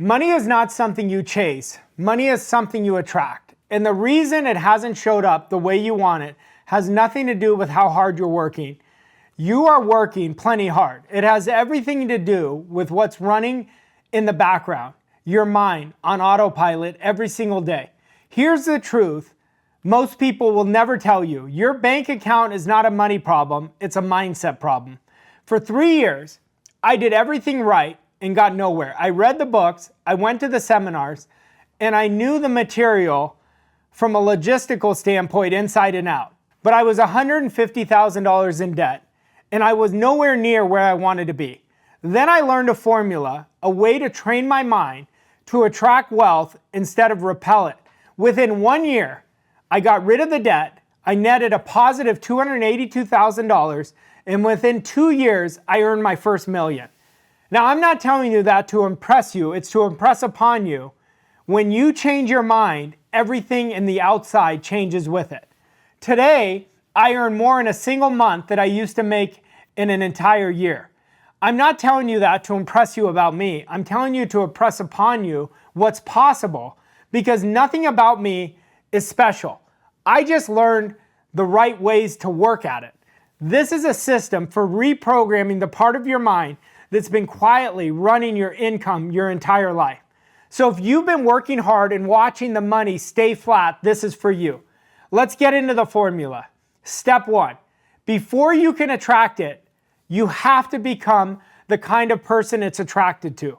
Money is not something you chase. Money is something you attract. And the reason it hasn't showed up the way you want it has nothing to do with how hard you're working. You are working plenty hard. It has everything to do with what's running in the background, your mind on autopilot every single day. Here's the truth. Most people will never tell you. Your bank account is not a money problem. It's a mindset problem. For 3 years, I did everything right and got nowhere. I read the books, I went to the seminars, and I knew the material from a logistical standpoint inside and out. But I was $150,000 in debt, and I was nowhere near where I wanted to be. Then I learned a formula, a way to train my mind to attract wealth instead of repel it. Within 1 year, I got rid of the debt, I netted a positive $282,000, and within 2 years, I earned my first million. Now, I'm not telling you that to impress you, it's to impress upon you. When you change your mind, everything in the outside changes with it. Today, I earn more in a single month than I used to make in an entire year. I'm not telling you that to impress you about me. I'm telling you to impress upon you what's possible, because nothing about me is special. I just learned the right ways to work at it. This is a system for reprogramming the part of your mind that's been quietly running your income your entire life. So if you've been working hard and watching the money stay flat, this is for you. Let's get into the formula. Step 1, before you can attract it, you have to become the kind of person it's attracted to.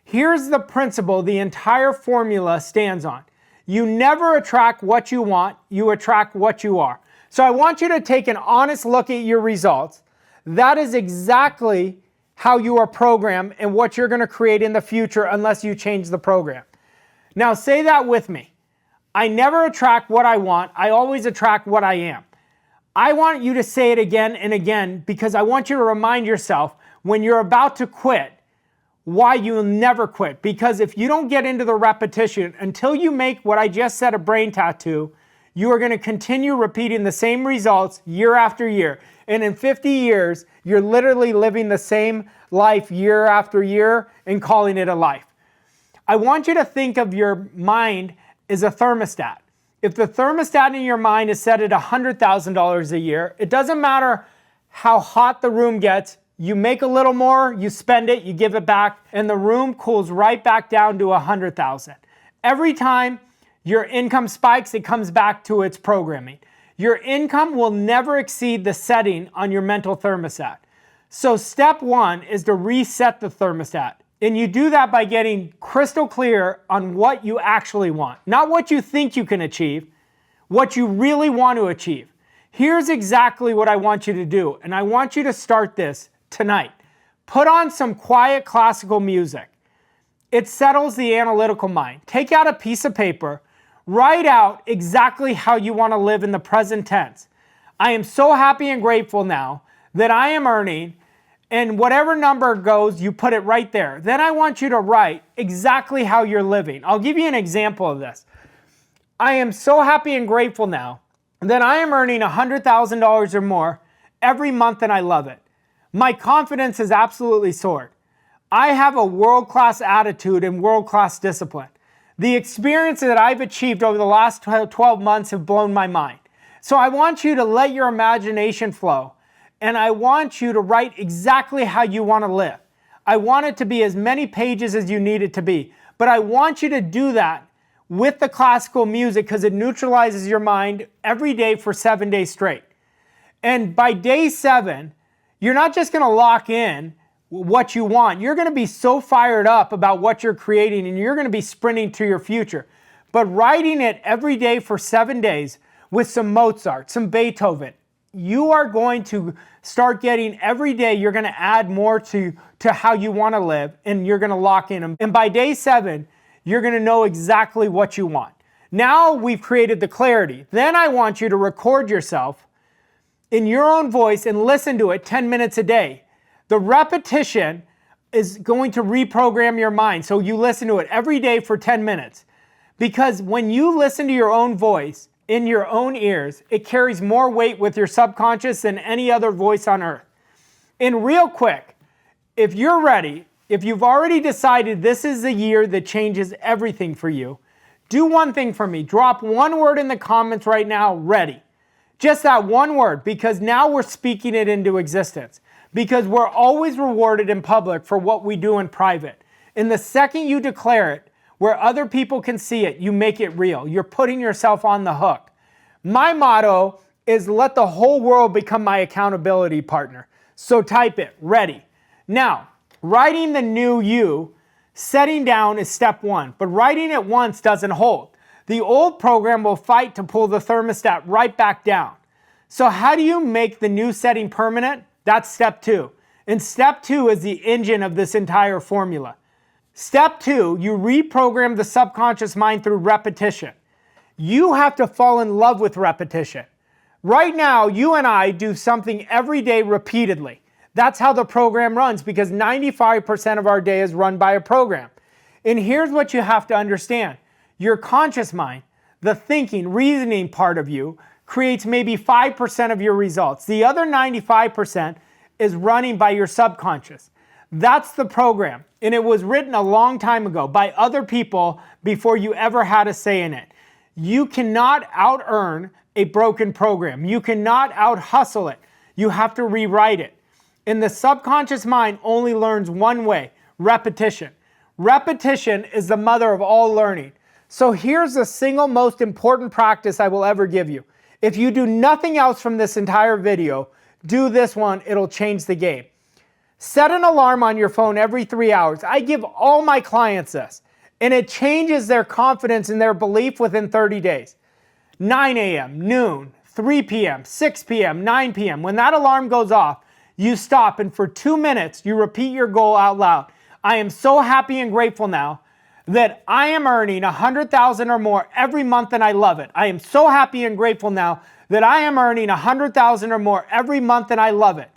Here's the principle the entire formula stands on. You never attract what you want, you attract what you are. So I want you to take an honest look at your results. That is exactly how you are programmed and what you're going to create in the future unless you change the program. Now say that with me. I never attract what I want, I always attract what I am. I want you to say it again and again because I want you to remind yourself when you're about to quit why you'll never quit. Because if you don't get into the repetition until you make what I just said a brain tattoo, you are going to continue repeating the same results year after year. And in 50 years, you're literally living the same life year after year and calling it a life. I want you to think of your mind as a thermostat. If the thermostat in your mind is set at $100,000 a year, it doesn't matter how hot the room gets. You make a little more, you spend it, you give it back, and the room cools right back down to 100,000. Every time your income spikes, it comes back to its programming. Your income will never exceed the setting on your mental thermostat. So step 1 is to reset the thermostat. And you do that by getting crystal clear on what you actually want. Not what you think you can achieve, what you really want to achieve. Here's exactly what I want you to do. And I want you to start this tonight. Put on some quiet classical music. It settles the analytical mind. Take out a piece of paper. Write out exactly how you want to live in the present tense. I am so happy and grateful now that I am earning, and whatever number goes, you put it right there. Then I want you to write exactly how you're living. I'll give you an example of this. I am so happy and grateful now that I am earning $100,000 or more every month and I love it. My confidence has absolutely soared. I have a world-class attitude and world-class discipline. The experiences that I've achieved over the last 12 months have blown my mind. So I want you to let your imagination flow, and I want you to write exactly how you want to live. I want it to be as many pages as you need it to be, but I want you to do that with the classical music because it neutralizes your mind every day for 7 days straight. And by day 7, you're not just going to lock in what you want. You're going to be so fired up about what you're creating and you're going to be sprinting to your future. But writing it every day for 7 days with some Mozart, some Beethoven, you are going to start getting every day, you're going to add more to how you want to live and you're going to lock in them. And by day 7, you're going to know exactly what you want. Now we've created the clarity. Then I want you to record yourself in your own voice and listen to it 10 minutes a day. The repetition is going to reprogram your mind. So you listen to it every day for 10 minutes. Because when you listen to your own voice in your own ears, it carries more weight with your subconscious than any other voice on earth. And real quick, if you're ready, if you've already decided this is the year that changes everything for you, do one thing for me. Drop one word in the comments right now, ready. Just that one word, because now we're speaking it into existence. Because we're always rewarded in public for what we do in private. And the second you declare it, where other people can see it, you make it real. You're putting yourself on the hook. My motto is let the whole world become my accountability partner. So type it, ready. Now, writing the new you, setting down is step one, but writing it once doesn't hold. The old program will fight to pull the thermostat right back down. So how do you make the new setting permanent? That's step two. And step two is the engine of this entire formula. Step two, you reprogram the subconscious mind through repetition. You have to fall in love with repetition. Right now, you and I do something every day repeatedly. That's how the program runs, because 95% of our day is run by a program. And here's what you have to understand. Your conscious mind, the thinking, reasoning part of you, creates maybe 5% of your results. The other 95% is running by your subconscious. That's the program. And it was written a long time ago by other people before you ever had a say in it. You cannot out-earn a broken program. You cannot out-hustle it. You have to rewrite it. And the subconscious mind only learns one way, repetition. Repetition is the mother of all learning. So here's the single most important practice I will ever give you. If you do nothing else from this entire video, do this one, it'll change the game. Set an alarm on your phone every 3 hours. I give all my clients this, and it changes their confidence and their belief within 30 days. 9 a.m., noon, 3 p.m., 6 p.m., 9 p.m. When that alarm goes off, you stop, and for 2 minutes, you repeat your goal out loud. I am so happy and grateful now that I am earning $100,000 or more every month, and I love it. I am so happy and grateful now that I am earning $100,000 or more every month, and I love it.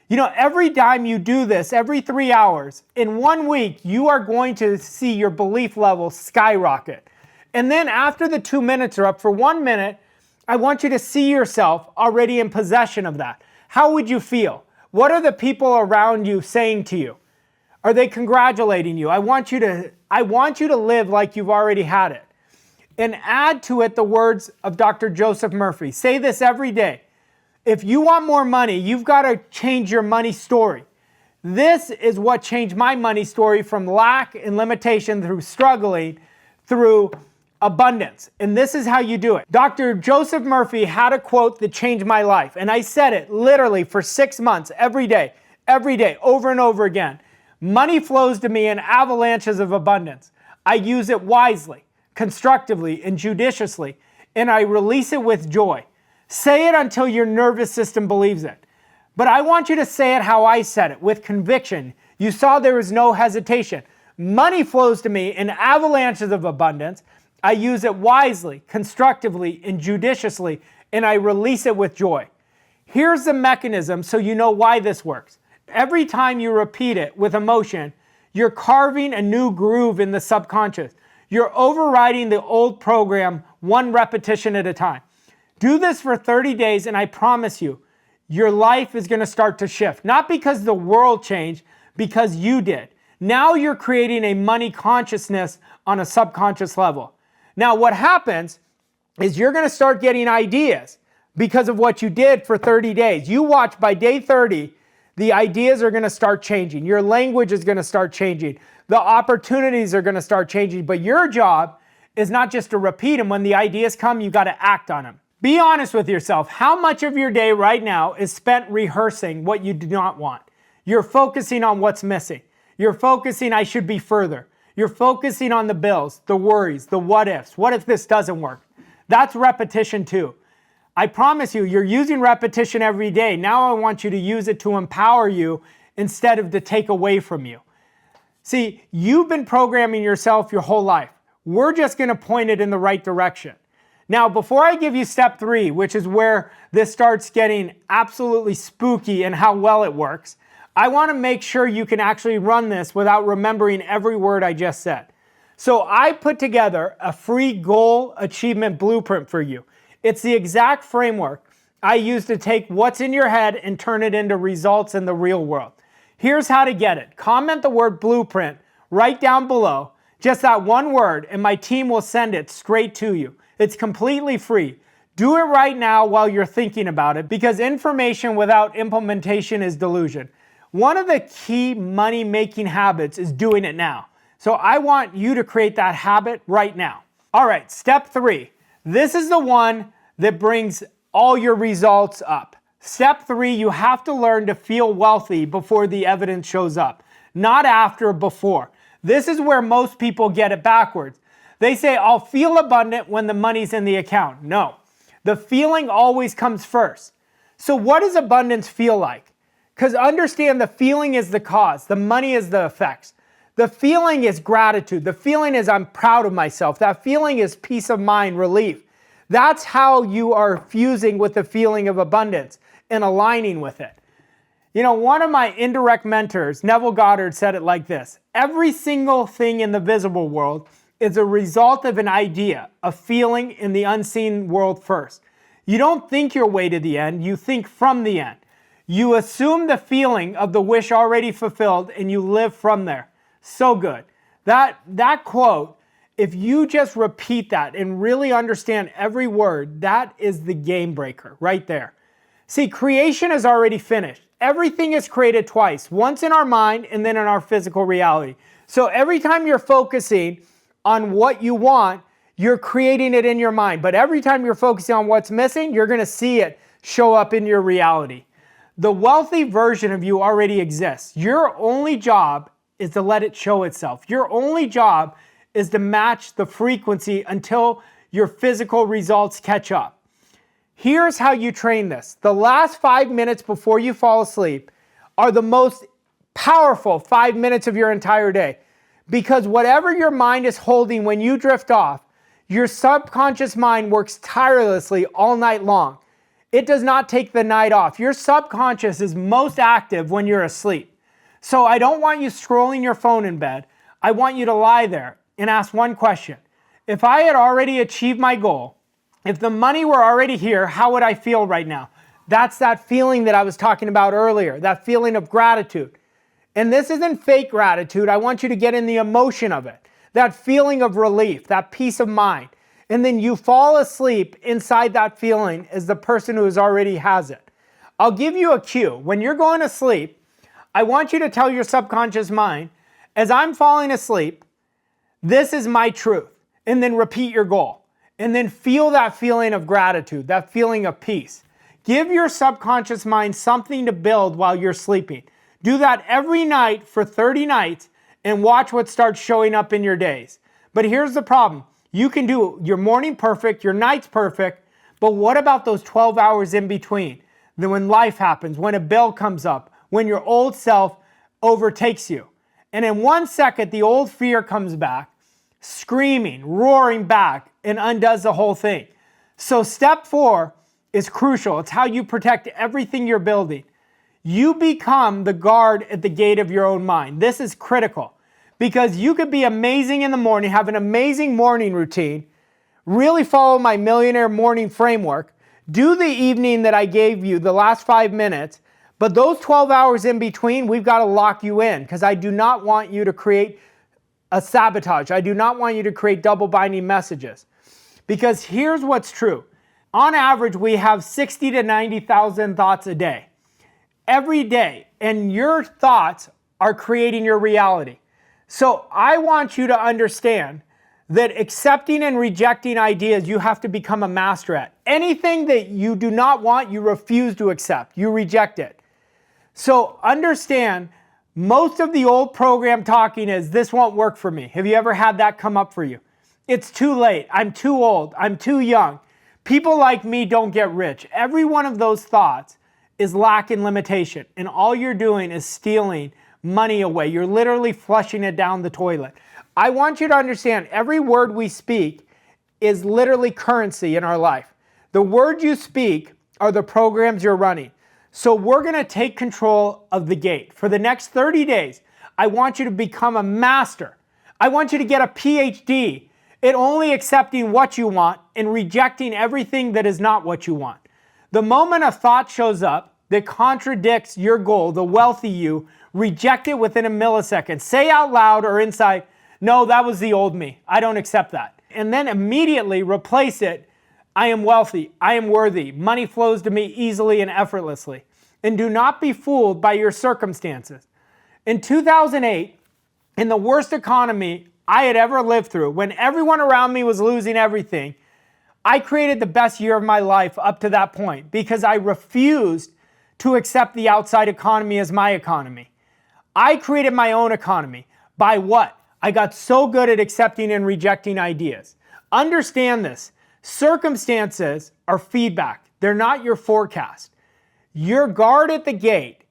You know, every time you do this, every 3 hours, in 1 week, you are going to see your belief level skyrocket. And then after the 2 minutes are up, for 1 minute, I want you to see yourself already in possession of that. How would you feel? What are the people around you saying to you? Are they congratulating you? I want you to live like you've already had it. And add to it the words of Dr. Joseph Murphy. Say this every day. If you want more money, you've got to change your money story. This is what changed my money story from lack and limitation through struggling through abundance. And this is how you do it. Dr. Joseph Murphy had a quote that changed my life. And I said it literally for 6 months, every day, over and over again. Money flows to me in avalanches of abundance. I use it wisely, constructively, and judiciously, and I release it with joy. Say it until your nervous system believes it. But I want you to say it how I said it, with conviction. You saw there was no hesitation. Money flows to me in avalanches of abundance. I use it wisely, constructively, and judiciously, and I release it with joy. Here's the mechanism so you know why this works. Every time you repeat it with emotion, you're carving a new groove in the subconscious. You're overriding the old program one repetition at a time. Do this for 30 days, and I promise you, your life is going to start to shift. Not because the world changed, because you did. Now you're creating a money consciousness on a subconscious level. Now what happens is you're going to start getting ideas because of what you did for 30 days. You watch, by day 30, the ideas are going to start changing. Your language is going to start changing. The opportunities are going to start changing. But your job is not just to repeat them. When the ideas come, you got to act on them. Be honest with yourself. How much of your day right now is spent rehearsing what you do not want? You're focusing on what's missing. You're focusing, I should be further. You're focusing on the bills, the worries, the what ifs. What if this doesn't work? That's repetition too. I promise you, you're using repetition every day. Now I want you to use it to empower you instead of to take away from you. See, you've been programming yourself your whole life. We're just going to point it in the right direction. Now, before I give you step 3, which is where this starts getting absolutely spooky and how well it works, I want to make sure you can actually run this without remembering every word I just said. So I put together a free goal achievement blueprint for you. It's the exact framework I use to take what's in your head and turn it into results in the real world. Here's how to get it. Comment the word blueprint right down below, just that one word, and my team will send it straight to you. It's completely free. Do it right now while you're thinking about it, because information without implementation is delusion. One of the key money-making habits is doing it now. So I want you to create that habit right now. All right, step 3. This is the one that brings all your results up. Step 3, you have to learn to feel wealthy before the evidence shows up, not after, before. This is where most people get it backwards. They say, I'll feel abundant when the money's in the account. No, the feeling always comes first. So what does abundance feel like? Because understand, the feeling is the cause, the money is the effects. The feeling is gratitude. The feeling is I'm proud of myself. That feeling is peace of mind, relief. That's how you are fusing with the feeling of abundance and aligning with it. You know, one of my indirect mentors, Neville Goddard, said it like this: every single thing in the visible world is a result of an idea, a feeling in the unseen world first. You don't think your way to the end, you think from the end. You assume the feeling of the wish already fulfilled and you live from there. So good. That quote, if you just repeat that and really understand every word, that is the game breaker right there. See, creation is already finished. Everything is created twice, once in our mind and then in our physical reality. So every time you're focusing on what you want, you're creating it in your mind. But every time you're focusing on what's missing, you're going to see it show up in your reality. The wealthy version of you already exists. Your only job is to let it show itself. Your only job is to match the frequency until your physical results catch up. Here's how you train this. The last 5 minutes before you fall asleep are the most powerful 5 minutes of your entire day. Because whatever your mind is holding when you drift off, your subconscious mind works tirelessly all night long. It does not take the night off. Your subconscious is most active when you're asleep. So I don't want you scrolling your phone in bed. I want you to lie there and ask one question. If I had already achieved my goal, if the money were already here, how would I feel right now? That's that feeling that I was talking about earlier, that feeling of gratitude. And this isn't fake gratitude. I want you to get in the emotion of it, that feeling of relief, that peace of mind. And then you fall asleep inside that feeling as the person who already has it. I'll give you a cue. When you're going to sleep, I want you to tell your subconscious mind, as I'm falling asleep, this is my truth. And then repeat your goal. And then feel that feeling of gratitude, that feeling of peace. Give your subconscious mind something to build while you're sleeping. Do that every night for 30 nights and watch what starts showing up in your days. But here's the problem. You can do your morning perfect, your night's perfect, but what about those 12 hours in between? Then when life happens, when a bill comes up, when your old self overtakes you. And in 1 second, the old fear comes back, screaming, roaring back, and undoes the whole thing. So step 4 is crucial. It's how you protect everything you're building. You become the guard at the gate of your own mind. This is critical because you could be amazing in the morning, have an amazing morning routine, really follow my millionaire morning framework, do the evening that I gave you, the last 5 minutes, but those 12 hours in between, we've got to lock you in because I do not want you to create a sabotage. I do not want you to create double binding messages. Because here's what's true. On average, we have 60 to 90,000 thoughts a day. Every day. And your thoughts are creating your reality. So I want you to understand that accepting and rejecting ideas, you have to become a master at. Anything that you do not want, you refuse to accept. You reject it. So understand, most of the old program talking is, this won't work for me. Have you ever had that come up for you? It's too late. I'm too old. I'm too young. People like me don't get rich. Every one of those thoughts is lack in limitation. And all you're doing is stealing money away. You're literally flushing it down the toilet. I want you to understand every word we speak is literally currency in our life. The words you speak are the programs you're running. So we're going to take control of the gate. For the next 30 days, I want you to become a master. I want you to get a PhD at only accepting what you want and rejecting everything that is not what you want. The moment a thought shows up, that contradicts your goal, the wealthy you, reject it within a millisecond. Say out loud or inside, no, that was the old me. I don't accept that. And then immediately replace it. I am wealthy. I am worthy. Money flows to me easily and effortlessly. And do not be fooled by your circumstances. In 2008, in the worst economy I had ever lived through, when everyone around me was losing everything, I created the best year of my life up to that point because I refused to accept the outside economy as my economy. I created my own economy. By what? I got so good at accepting and rejecting ideas. Understand this. Circumstances are feedback. They're not your forecast. Your guard at the gate.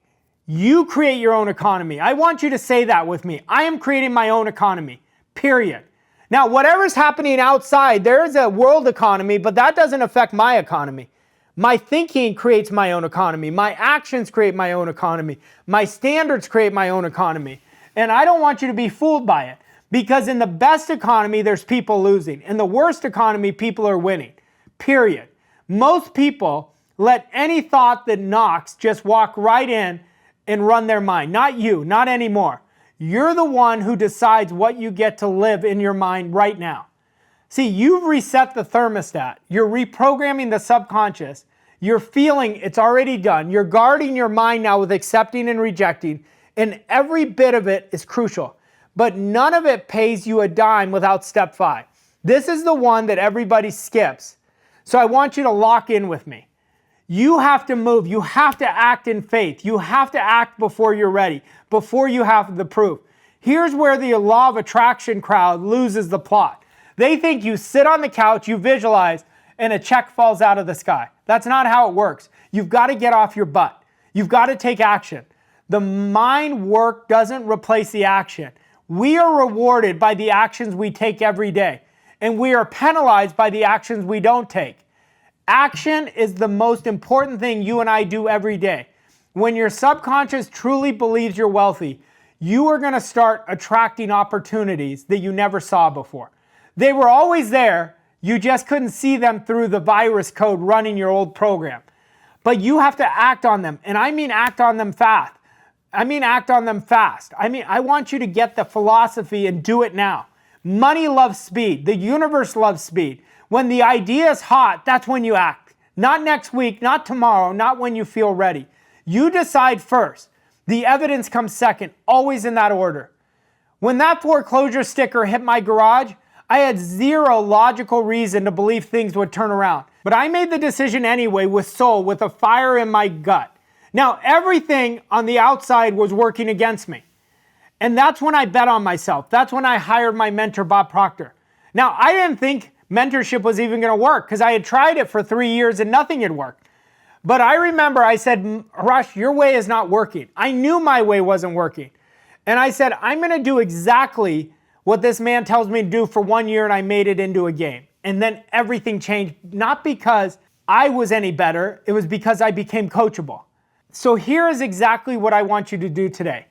You create your own economy. I want you to say that with me. I am creating my own economy, period. Now, whatever's happening outside, there is a world economy, but that doesn't affect my economy. My thinking creates my own economy. My actions create my own economy. My standards create my own economy. And I don't want you to be fooled by it. Because in the best economy, there's people losing. In the worst economy, people are winning. Period. Most people let any thought that knocks just walk right in and run their mind. Not you, not anymore. You're the one who decides what you get to live in your mind right now. See, you've reset the thermostat. You're reprogramming the subconscious. You're feeling it's already done. You're guarding your mind now with accepting and rejecting. And every bit of it is crucial. But none of it pays you a dime without step 5. This is the one that everybody skips. So I want you to lock in with me. You have to move. You have to act in faith. You have to act before you're ready, before you have the proof. Here's where the law of attraction crowd loses the plot. They think you sit on the couch, you visualize, and a check falls out of the sky. That's not how it works. You've got to get off your butt. You've got to take action. The mind work doesn't replace the action. We are rewarded by the actions we take every day, and we are penalized by the actions we don't take. Action is the most important thing you and I do every day. When your subconscious truly believes you're wealthy, you are going to start attracting opportunities that you never saw before. They were always there, you just couldn't see them through the virus code running your old program. But you have to act on them, and I mean act on them fast. I want you to get the philosophy and do it now. Money loves speed. The universe loves speed. When the idea is hot, that's when you act. Not next week, not tomorrow, not when you feel ready. You decide first. The evidence comes second, always in that order. When that foreclosure sticker hit my garage, I had zero logical reason to believe things would turn around. But I made the decision anyway with soul, with a fire in my gut. Now, everything on the outside was working against me. And that's when I bet on myself. That's when I hired my mentor, Bob Proctor. Now, I didn't think mentorship was even going to work because I had tried it for 3 years and nothing had worked. But I remember I said, Arash, your way is not working. I knew my way wasn't working. And I said, I'm going to do exactly what this man tells me to do for 1 year, and I made it into a game. And then everything changed, not because I was any better, it was because I became coachable. So here is exactly what I want you to do today.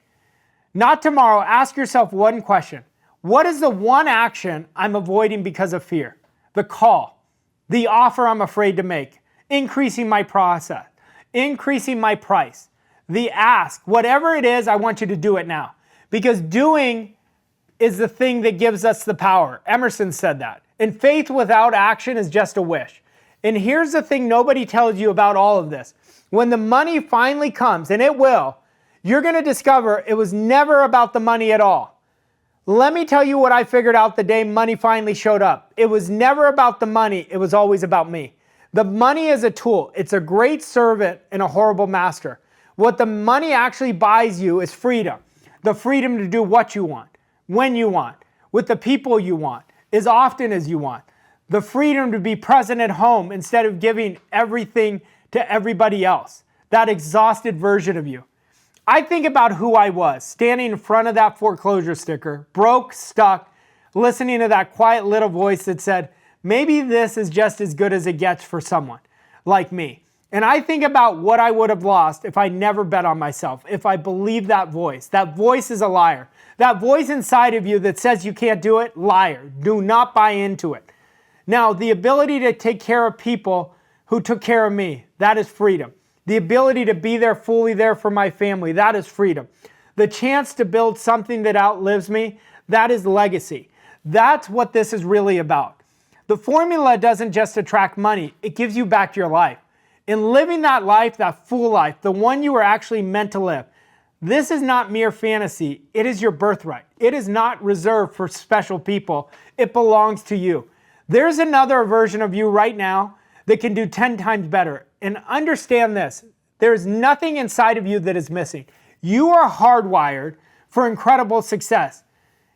Not tomorrow, ask yourself one question. What is the one action I'm avoiding because of fear? The call, the offer I'm afraid to make, increasing my process, increasing my price, the ask, whatever it is, I want you to do it now. Because doing is the thing that gives us the power. Emerson said that. And faith without action is just a wish. And here's the thing nobody tells you about all of this. When the money finally comes, and it will, you're going to discover it was never about the money at all. Let me tell you what I figured out the day money finally showed up. It was never about the money. It was always about me. The money is a tool. It's a great servant and a horrible master. What the money actually buys you is freedom. The freedom to do what you want, when you want, with the people you want, as often as you want. The freedom to be present at home instead of giving everything to everybody else. That exhausted version of you. I think about who I was, standing in front of that foreclosure sticker, broke, stuck, listening to that quiet little voice that said, maybe this is just as good as it gets for someone like me. And I think about what I would have lost if I never bet on myself, if I believed that voice. That voice is a liar. That voice inside of you that says you can't do it, liar. Do not buy into it. Now, the ability to take care of people who took care of me, that is freedom. The ability to be there, fully there for my family, that is freedom. The chance to build something that outlives me, that is legacy. That's what this is really about. The formula doesn't just attract money, it gives you back your life. In living that life, that full life, the one you were actually meant to live, this is not mere fantasy, it is your birthright. It is not reserved for special people, it belongs to you. There's another version of you right now that can do 10 times better. And understand this, there is nothing inside of you that is missing. You are hardwired for incredible success.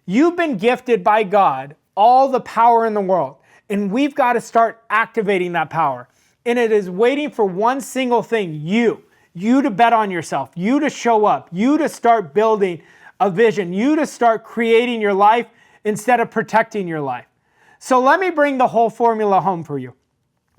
You've been gifted by God all the power in the world, and we've got to start activating that power. And it is waiting for one single thing, you to bet on yourself, you to show up, you to start building a vision, you to start creating your life instead of protecting your life. So let me bring the whole formula home for you.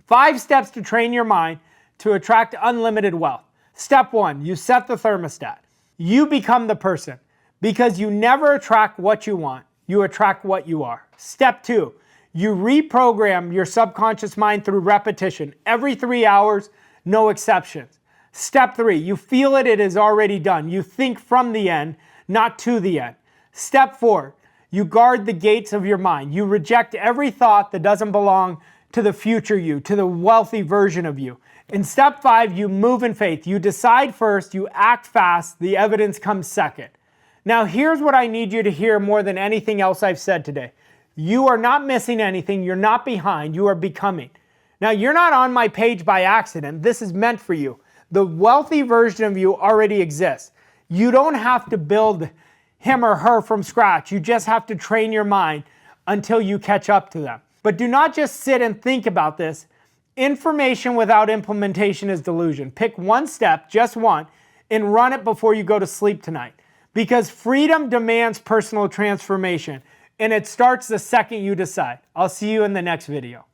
5 steps to train your mind to attract unlimited wealth. Step 1, you set the thermostat. You become the person because you never attract what you want, you attract what you are. Step 2, you reprogram your subconscious mind through repetition. Every 3 hours, no exceptions. Step 3, you feel it is already done. You think from the end, not to the end. Step 4, you guard the gates of your mind. You reject every thought that doesn't belong to the future you, to the wealthy version of you. In step 5, you move in faith. You decide first, you act fast, the evidence comes second. Now here's what I need you to hear more than anything else I've said today. You are not missing anything, you're not behind, you are becoming. Now you're not on my page by accident, this is meant for you. The wealthy version of you already exists. You don't have to build him or her from scratch, you just have to train your mind until you catch up to them. But do not just sit and think about this. Information without implementation is delusion. Pick one step, just one, and run it before you go to sleep tonight. Because freedom demands personal transformation, and it starts the second you decide. I'll see you in the next video.